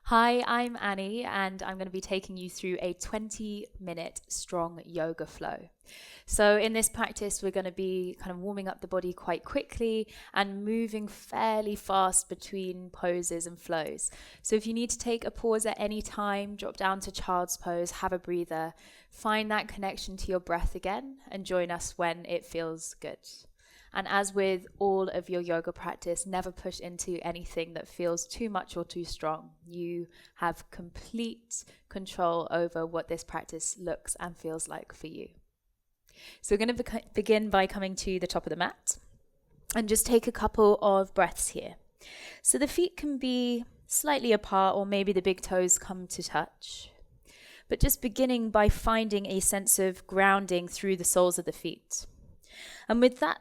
Hi, I'm Annie, and I'm going to be taking you through a 20-minute strong yoga flow. So in this practice, we're going to be kind of warming up the body quite quickly and moving fairly fast between poses and flows. So if you need to take a pause at any time, drop down to child's pose, have a breather, find that connection to your breath again, and join us when it feels good. And as with all of your yoga practice, never push into anything that feels too much or too strong. You have complete control over what this practice looks and feels like for you. So we're going to begin by coming to the top of the mat and just take a couple of breaths here. So the feet can be slightly apart, or maybe the big toes come to touch. But just beginning by finding a sense of grounding through the soles of the feet. And with that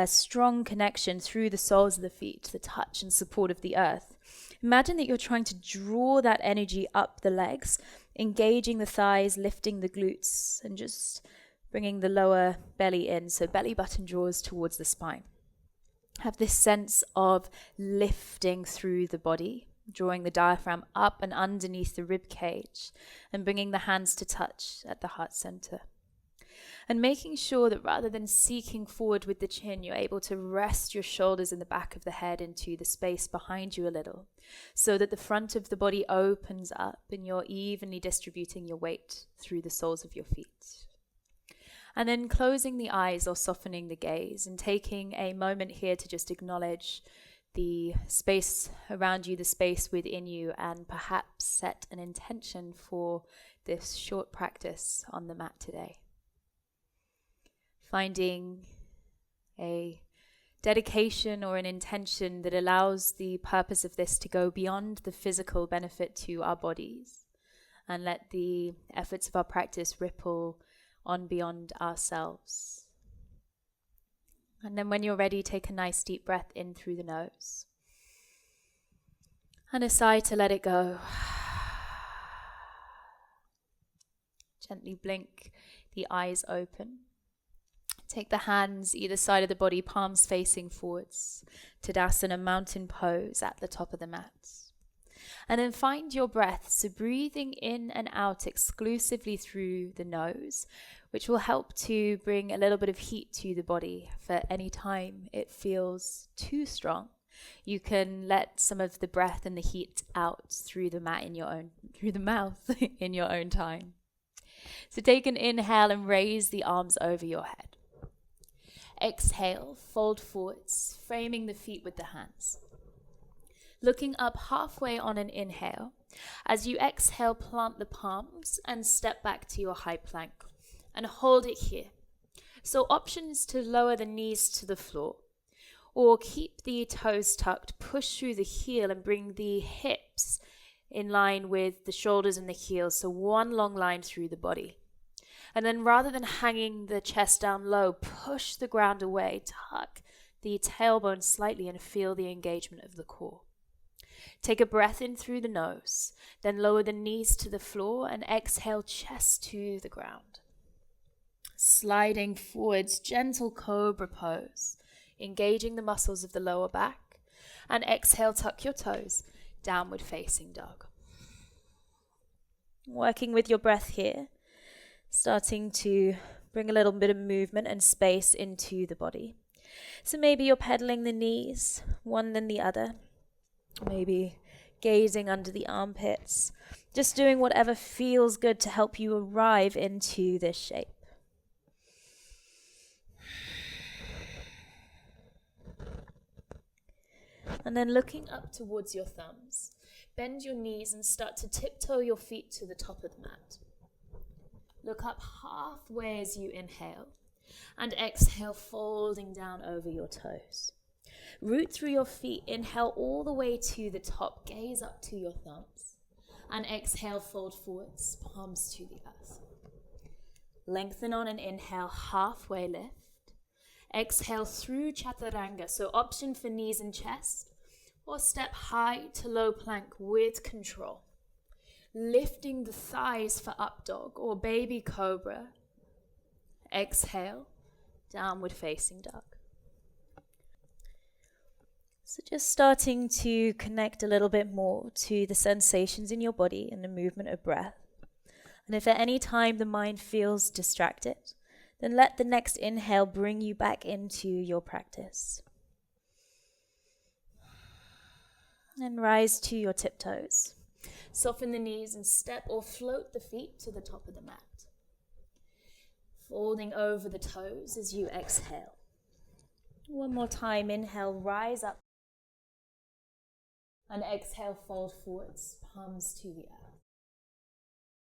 strong connection through the soles of the feet, the touch and support of the earth, imagine that you're trying to draw that energy up the legs, engaging the thighs, lifting the glutes, and just bringing the lower belly in, so belly button draws towards the spine. Have this sense of lifting through the body, drawing the diaphragm up and underneath the rib cage, and bringing the hands to touch at the heart center. And making sure that rather than seeking forward with the chin, you're able to rest your shoulders in the back of the head into the space behind you a little, so that the front of the body opens up and you're evenly distributing your weight through the soles of your feet. And then closing the eyes or softening the gaze and taking a moment here to just acknowledge the space around you, the space within you, and perhaps set an intention for this short practice on the mat today. Finding a dedication or an intention that allows the purpose of this to go beyond the physical benefit to our bodies, and let the efforts of our practice ripple on beyond ourselves. And then when you're ready, take a nice deep breath in through the nose and a sigh to let it go. Gently blink the eyes open. Take the hands either side of the body, palms facing forwards. Tadasana, mountain pose at the top of the mat. And then find your breath, so breathing in and out exclusively through the nose, which will help to bring a little bit of heat to the body for any time it feels too strong. You can let some of the breath and the heat out through the mat through the mouth in your own time. So take an inhale and raise the arms over your head. Exhale, fold forwards, framing the feet with the hands. Looking up halfway on an inhale. As you exhale, plant the palms and step back to your high plank and hold it here. So options to lower the knees to the floor or keep the toes tucked, push through the heel and bring the hips in line with the shoulders and the heels. So one long line through the body. And then rather than hanging the chest down low, push the ground away, tuck the tailbone slightly and feel the engagement of the core. Take a breath in through the nose, then lower the knees to the floor and exhale chest to the ground. Sliding forwards, gentle cobra pose, engaging the muscles of the lower back, and exhale, tuck your toes, downward facing dog. Working with your breath here. Starting to bring a little bit of movement and space into the body. So maybe you're pedaling the knees, one then the other. Maybe gazing under the armpits. Just doing whatever feels good to help you arrive into this shape. And then looking up towards your thumbs. Bend your knees and start to tiptoe your feet to the top of the mat. Look up halfway as you inhale and exhale, folding down over your toes. Root through your feet, inhale all the way to the top, gaze up to your thumbs and exhale, fold forwards, palms to the earth. Lengthen on an inhale, halfway lift. Exhale through chaturanga, so option for knees and chest or step high to low plank with control. Lifting the thighs for up dog or baby cobra. Exhale, downward facing dog. So just starting to connect a little bit more to the sensations in your body and the movement of breath. And if at any time the mind feels distracted, then let the next inhale bring you back into your practice. And rise to your tiptoes. Soften the knees and step or float the feet to the top of the mat. Folding over the toes as you exhale. One more time, inhale, rise up. And exhale, fold forwards, palms to the earth.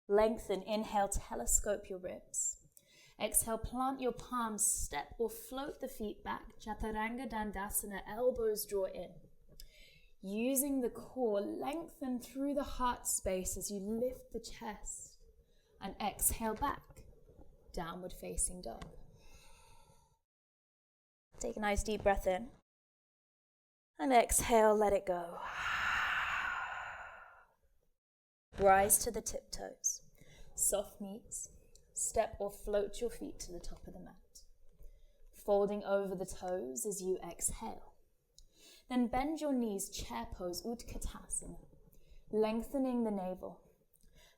Lengthen, inhale, telescope your ribs. Exhale, plant your palms, step or float the feet back. Chaturanga Dandasana, elbows draw in. Using the core, lengthen through the heart space as you lift the chest. And exhale back, downward facing dog. Take a nice deep breath in. And exhale, let it go. Rise to the tiptoes. Soft knees. Step or float your feet to the top of the mat. Folding over the toes as you exhale. Then bend your knees, chair pose, Utkatasana. Lengthening the navel.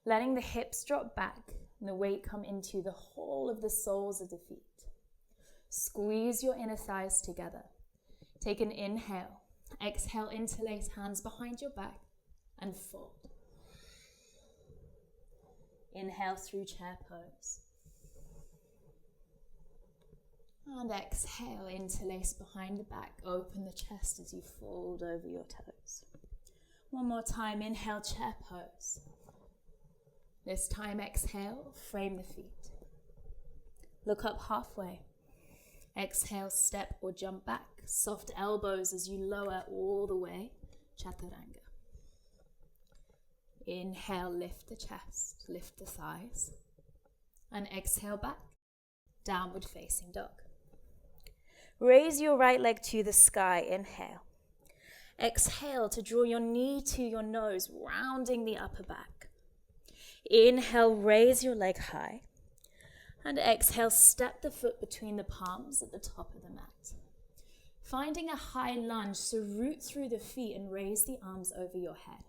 Letting the hips drop back and the weight come into the whole of the soles of the feet. Squeeze your inner thighs together. Take an inhale. Exhale, interlace hands behind your back and fold. Inhale through chair pose. And exhale, interlace behind the back. Open the chest as you fold over your toes. One more time, inhale, chair pose. This time, exhale, frame the feet. Look up halfway. Exhale, step or jump back. Soft elbows as you lower all the way. Chaturanga. Inhale, lift the chest, lift the thighs. And exhale back, downward facing dog. Raise your right leg to the sky, inhale. Exhale to draw your knee to your nose, rounding the upper back. Inhale, raise your leg high. And exhale, step the foot between the palms at the top of the mat. Finding a high lunge, so root through the feet and raise the arms over your head.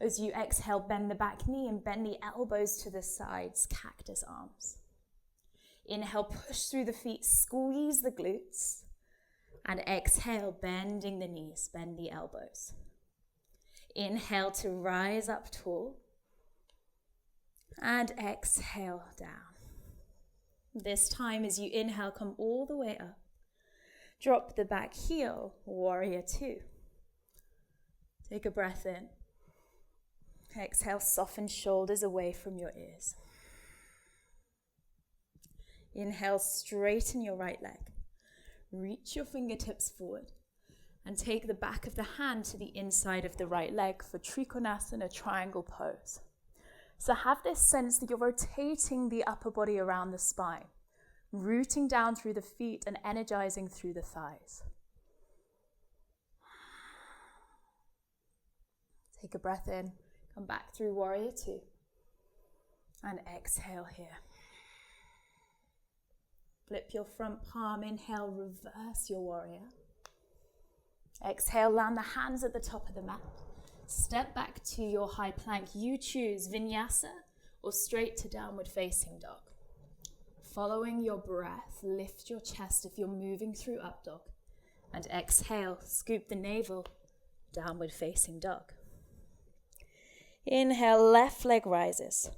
As you exhale, bend the back knee and bend the elbows to the sides, cactus arms. Inhale, push through the feet, squeeze the glutes. And exhale, bending the knees, bend the elbows. Inhale to rise up tall. And exhale down. This time as you inhale, come all the way up. Drop the back heel, warrior two. Take a breath in. Exhale, soften shoulders away from your ears. Inhale, straighten your right leg. Reach your fingertips forward and take the back of the hand to the inside of the right leg for Trikonasana, triangle pose. So have this sense that you're rotating the upper body around the spine, rooting down through the feet and energizing through the thighs. Take a breath in, come back through warrior two, and exhale here. Flip your front palm, inhale, reverse your warrior. Exhale, land the hands at the top of the mat. Step back to your high plank. You choose vinyasa or straight to downward facing dog. Following your breath, lift your chest if you're moving through up dog. And exhale, scoop the navel, downward facing dog. Inhale, left leg rises.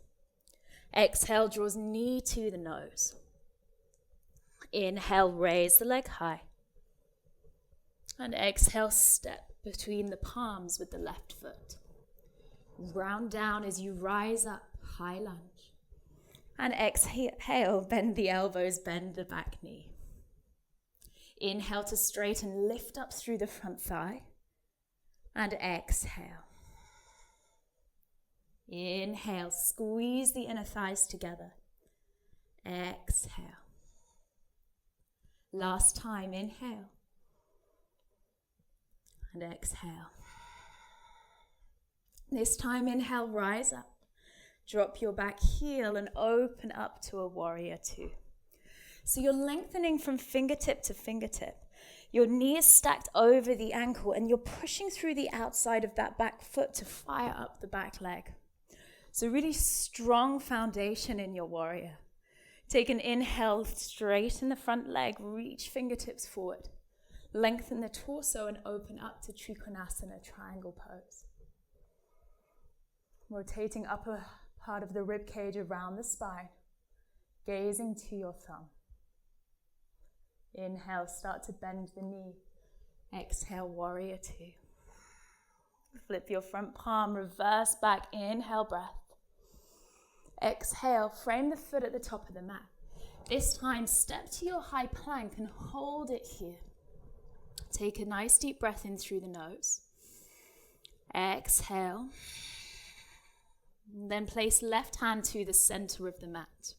Exhale, draws knee to the nose. Inhale, raise the leg high. And exhale, step between the palms with the left foot. Round down as you rise up, high lunge. And exhale, bend the elbows, bend the back knee. Inhale to straighten, lift up through the front thigh. And exhale. Inhale, squeeze the inner thighs together. Exhale. Last time, inhale. And exhale. This time, inhale, rise up. Drop your back heel and open up to a warrior two. So you're lengthening from fingertip to fingertip. Your knee is stacked over the ankle and you're pushing through the outside of that back foot to fire up the back leg. So really strong foundation in your warrior. Take an inhale, straighten the front leg, reach fingertips forward. Lengthen the torso and open up to Trikonasana, triangle pose. Rotating upper part of the rib cage around the spine, gazing to your thumb. Inhale, start to bend the knee. Exhale, warrior two. Flip your front palm, reverse back, inhale, breath. Exhale, frame the foot at the top of the mat. This time, step to your high plank and hold it here. Take a nice deep breath in through the nose. Exhale. Then place left hand to the center of the mat.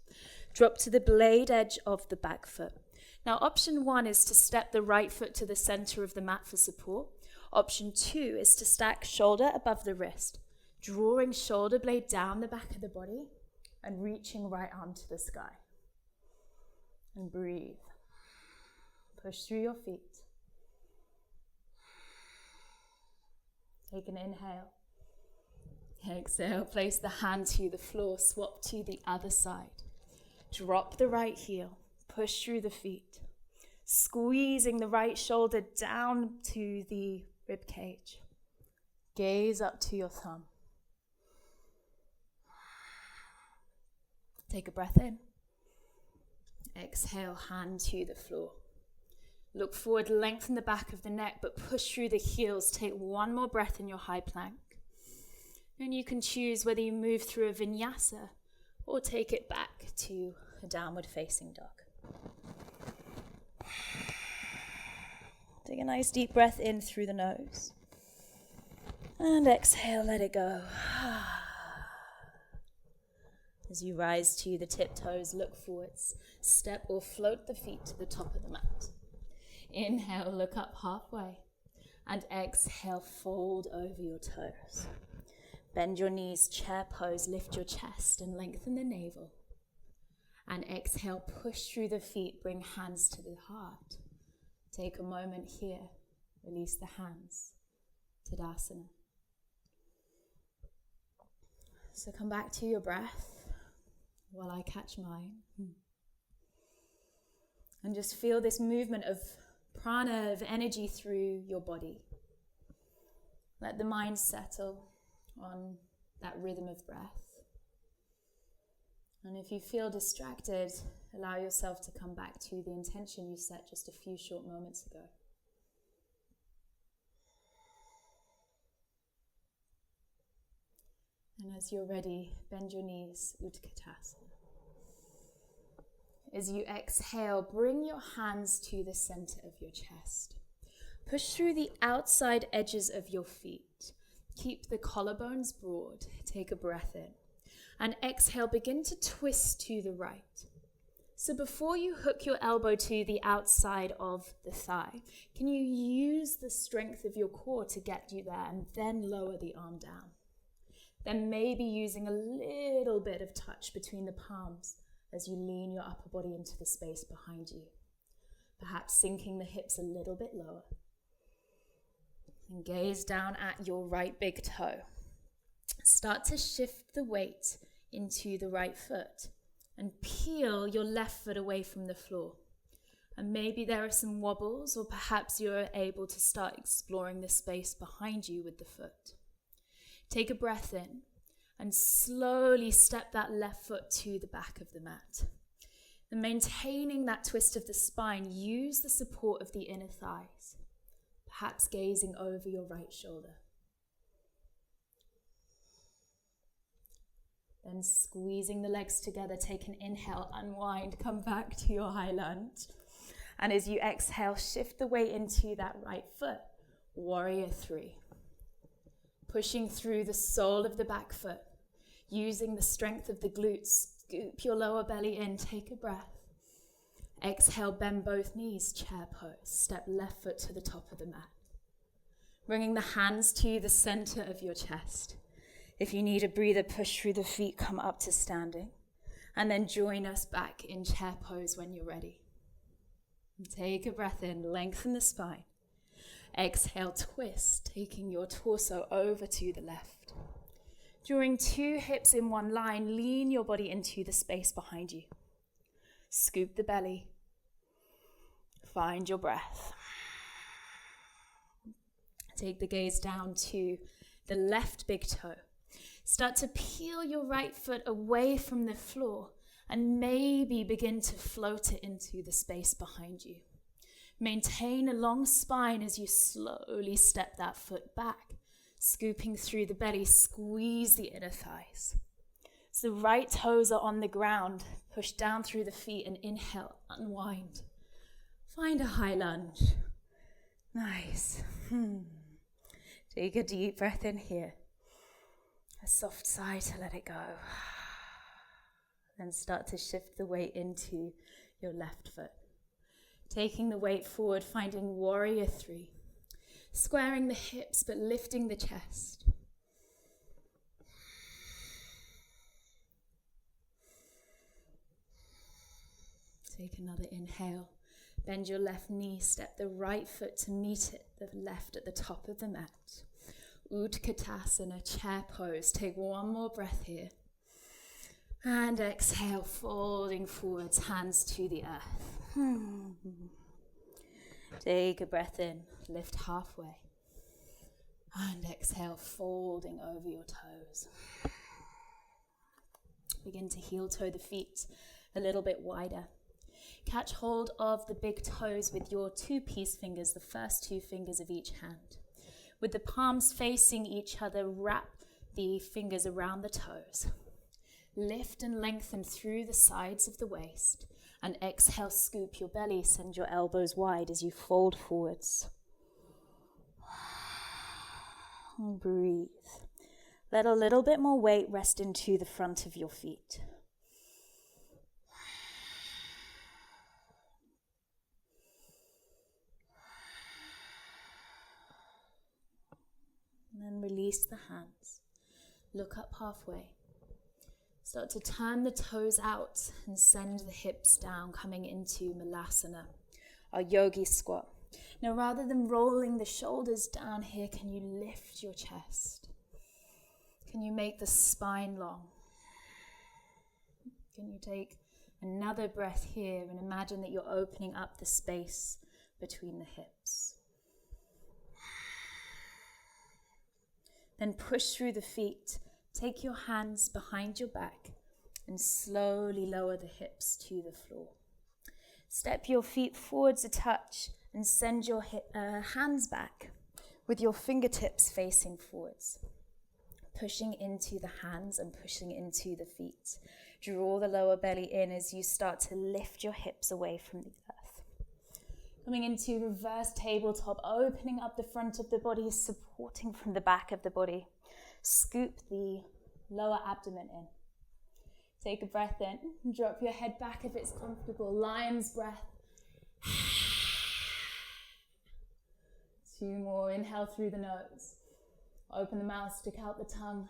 Drop to the blade edge of the back foot. Now, option 1 is to step the right foot to the center of the mat for support. Option 2 is to stack shoulder above the wrist, drawing shoulder blade down the back of the body and reaching right arm to the sky. And breathe. Push through your feet. Take an inhale. Exhale, place the hand to the floor, swap to the other side. Drop the right heel, push through the feet, squeezing the right shoulder down to the rib cage. Gaze up to your thumb. Take a breath in. Exhale, hand to the floor. Look forward, lengthen the back of the neck, but push through the heels. Take one more breath in your high plank. And you can choose whether you move through a vinyasa or take it back to a downward facing dog. Take a nice deep breath in through the nose. And exhale, let it go. As you rise to the tiptoes, look forwards. Step or float the feet to the top of the mat. Inhale, look up halfway. And exhale, fold over your toes. Bend your knees, chair pose, lift your chest and lengthen the navel. And exhale, push through the feet, bring hands to the heart. Take a moment here, release the hands, Tadasana. So come back to your breath while I catch mine. And just feel this movement of prana, of energy through your body. Let the mind settle on that rhythm of breath. And if you feel distracted, allow yourself to come back to the intention you set just a few short moments ago. And as you're ready, bend your knees, Utkatasana. As you exhale, bring your hands to the center of your chest. Push through the outside edges of your feet. Keep the collarbones broad. Take a breath in. And exhale, begin to twist to the right. So before you hook your elbow to the outside of the thigh, can you use the strength of your core to get you there and then lower the arm down? Then maybe using a little bit of touch between the palms as you lean your upper body into the space behind you. Perhaps sinking the hips a little bit lower. And gaze down at your right big toe. Start to shift the weight into the right foot and peel your left foot away from the floor. And maybe there are some wobbles, or perhaps you're able to start exploring the space behind you with the foot. Take a breath in and slowly step that left foot to the back of the mat. And maintaining that twist of the spine, use the support of the inner thighs. Perhaps gazing over your right shoulder. Then squeezing the legs together, take an inhale, unwind, come back to your high lunge. And as you exhale, shift the weight into that right foot, warrior three. Pushing through the sole of the back foot, using the strength of the glutes, scoop your lower belly in, take a breath. Exhale, bend both knees, chair pose. Step left foot to the top of the mat. Bringing the hands to the center of your chest. If you need a breather, push through the feet, come up to standing. And then join us back in chair pose when you're ready. Take a breath in, lengthen the spine. Exhale, twist, taking your torso over to the left. Drawing 2 hips in one line, lean your body into the space behind you. Scoop the belly. Find your breath. Take the gaze down to the left big toe. Start to peel your right foot away from the floor and maybe begin to float it into the space behind you. Maintain a long spine as you slowly step that foot back, scooping through the belly, squeeze the inner thighs. As the right toes are on the ground, push down through the feet and inhale, unwind. Find a high lunge. Nice. Take a deep breath in here. A soft sigh to let it go. Then start to shift the weight into your left foot. Taking the weight forward, finding warrior 3. Squaring the hips but lifting the chest. Take another inhale. Bend your left knee, step the right foot to meet it, the left at the top of the mat. Utkatasana, chair pose. Take one more breath here. And exhale, folding forwards, hands to the earth. Take a breath in, lift halfway. And exhale, folding over your toes. Begin to heel toe the feet a little bit wider. Catch hold of the big toes with your 2 peace fingers, the first 2 fingers of each hand. With the palms facing each other, wrap the fingers around the toes. Lift and lengthen through the sides of the waist. And exhale, scoop your belly, send your elbows wide as you fold forwards. Breathe. Let a little bit more weight rest into the front of your feet. And then release the hands. Look up halfway. Start to turn the toes out and send the hips down, coming into Malasana, our yogi squat. Now, rather than rolling the shoulders down here, can you lift your chest? Can you make the spine long? Can you take another breath here and imagine that you're opening up the space between the hips? Then push through the feet. Take your hands behind your back and slowly lower the hips to the floor. Step your feet forwards a touch and send your hands back with your fingertips facing forwards. Pushing into the hands and pushing into the feet. Draw the lower belly in as you start to lift your hips away from the earth. Coming into reverse tabletop, opening up the front of the body, supporting from the back of the body. Scoop the lower abdomen in. Take a breath in. Drop your head back if it's comfortable. Lion's breath. 2 more. Inhale through the nose. Open the mouth, stick out the tongue.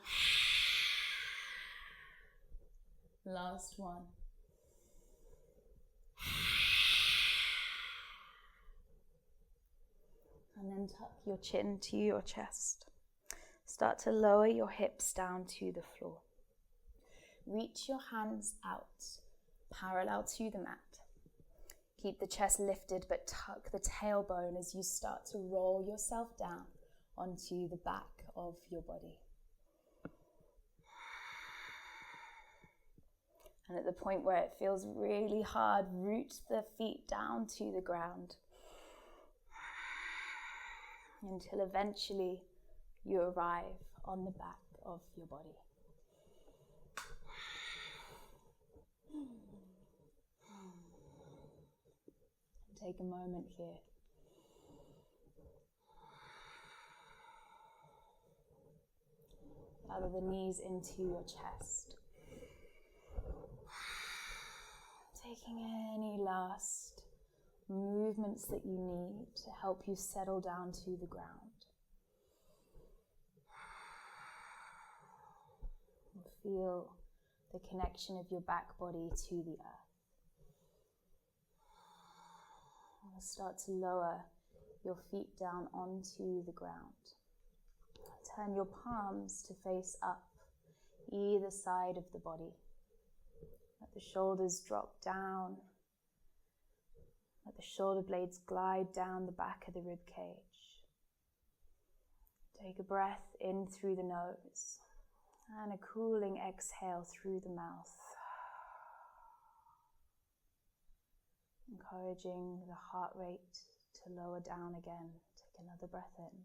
Last one. And then tuck your chin to your chest. Start to lower your hips down to the floor. Reach your hands out, parallel to the mat. Keep the chest lifted, but tuck the tailbone as you start to roll yourself down onto the back of your body. And at the point where it feels really hard, root the feet down to the ground until eventually you arrive on the back of your body. Take a moment here. Gather the knees into your chest. Taking any last movements that you need to help you settle down to the ground. Feel the connection of your back body to the earth. We'll start to lower your feet down onto the ground. Turn your palms to face up, either side of the body. Let the shoulders drop down. Let the shoulder blades glide down the back of the rib cage. Take a breath in through the nose and a cooling exhale through the mouth. Encouraging the heart rate to lower down again. Take another breath in.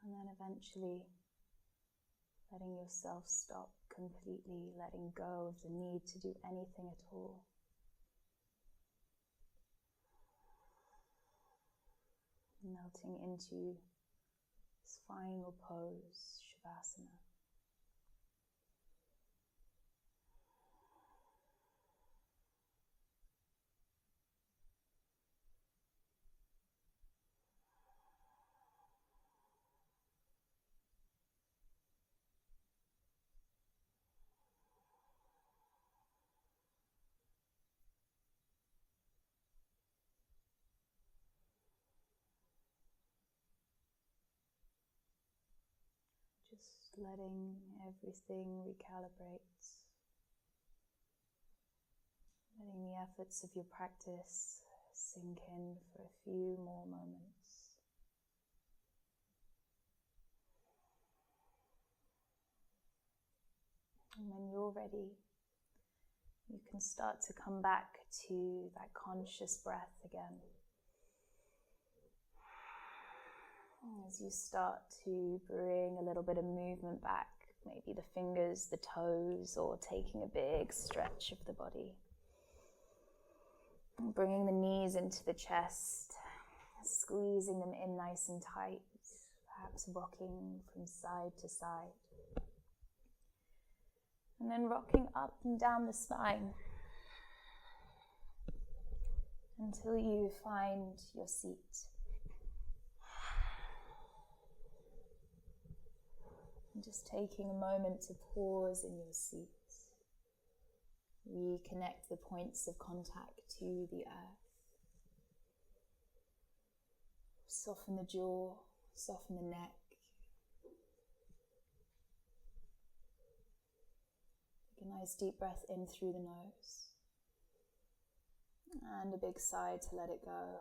And then eventually letting yourself stop completely, letting go of the need to do anything at all. Melting into this final pose, shavasana. Just letting everything recalibrate. Letting the efforts of your practice sink in for a few more moments. And when you're ready, you can start to come back to that conscious breath again. As you start to bring a little bit of movement back, maybe the fingers, the toes, or taking a big stretch of the body. And bringing the knees into the chest, squeezing them in nice and tight, perhaps rocking from side to side. And then rocking up and down the spine until you find your seat. And just taking a moment to pause in your seat. Reconnect the points of contact to the earth. Soften the jaw, soften the neck. Take a nice deep breath in through the nose. And a big sigh to let it go.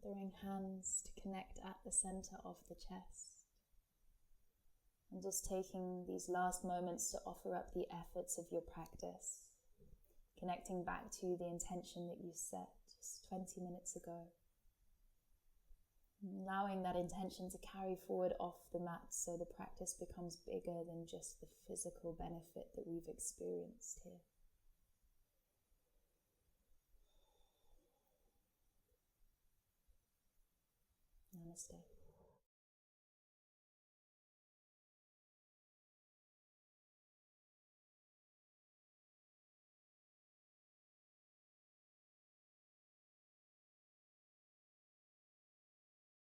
Gathering hands to connect at the center of the chest. And just taking these last moments to offer up the efforts of your practice. Connecting back to the intention that you set just 20 minutes ago. Allowing that intention to carry forward off the mat so the practice becomes bigger than just the physical benefit that we've experienced here. Namaste.